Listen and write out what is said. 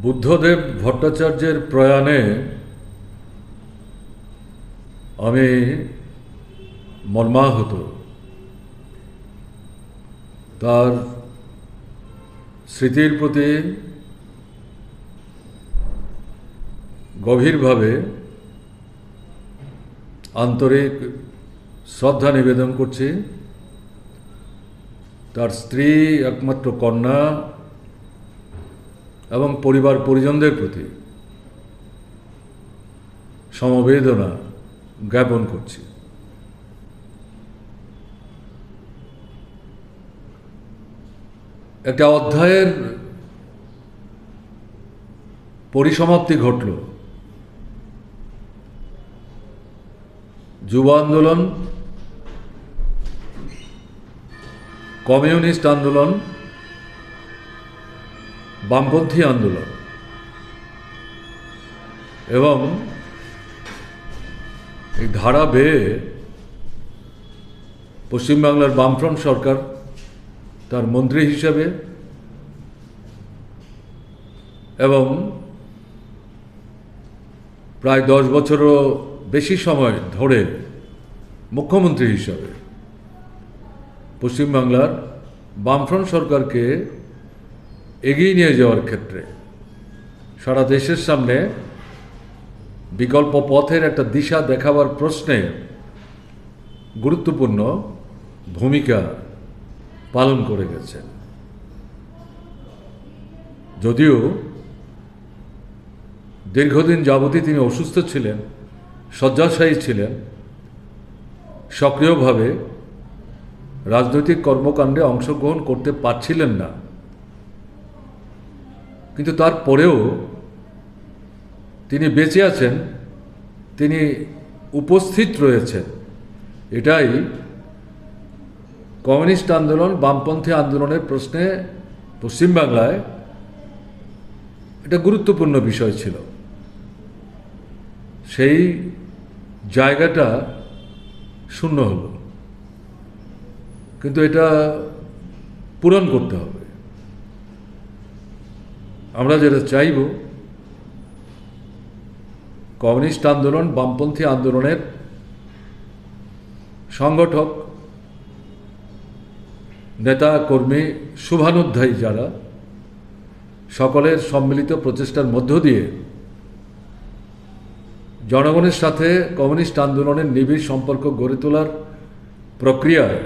বুদ্ধদেব ভট্টাচার্যের প্রয়াণে আমি মর্মাহত। তার স্মৃতির প্রতি গভীরভাবে আন্তরিক শ্রদ্ধা নিবেদন করছি। তার স্ত্রী, একমাত্র কন্যা এবং পরিবার পরিজনদের প্রতি সমবেদনা জ্ঞাপন করছি। একটা অধ্যায়ের পরিসমাপ্তি ঘটল। যুব আন্দোলন, কমিউনিস্ট আন্দোলন, বামপন্থী আন্দোলন এবং এই ধারা বেয়ে পশ্চিমবাংলার বামফ্রন্ট সরকার তার মন্ত্রী হিসাবে এবং প্রায় 10 বছরও বেশি সময় ধরে মুখ্যমন্ত্রী হিসাবে পশ্চিমবাংলার বামফ্রন্ট সরকারকে এগিয়ে নিয়ে যাওয়ার ক্ষেত্রে সারা দেশের সামনে বিকল্প পথের একটা দিশা দেখাবার প্রশ্নে গুরুত্বপূর্ণ ভূমিকা পালন করে গেছেন। যদিও দীর্ঘদিন যাবতই তিনি অসুস্থ ছিলেন, শয্যাশায়ী ছিলেন, সক্রিয়ভাবে রাজনৈতিক কর্মকাণ্ডে অংশগ্রহণ করতে পারছিলেন না, কিন্তু তারপরেও তিনি বেঁচে আছেন, তিনি উপস্থিত রয়েছেন। এটাই কমিউনিস্ট আন্দোলন, বামপন্থী আন্দোলনের প্রশ্নে পশ্চিমবাংলায় এটা গুরুত্বপূর্ণ বিষয় ছিল। সেই জায়গাটা শূন্য হলো, কিন্তু এটা পূরণ করতে হবে। আমরা যেটা চাইব, কমিউনিস্ট আন্দোলন, বামপন্থী আন্দোলনের সংগঠক, নেতা কর্মী, শুভানুধ্যায়ী যারা, সকলের সম্মিলিত প্রচেষ্টার মধ্য দিয়ে জনগণের সাথে কমিউনিস্ট আন্দোলনের নিবিড় সম্পর্ক গড়ে তোলার প্রক্রিয়ায়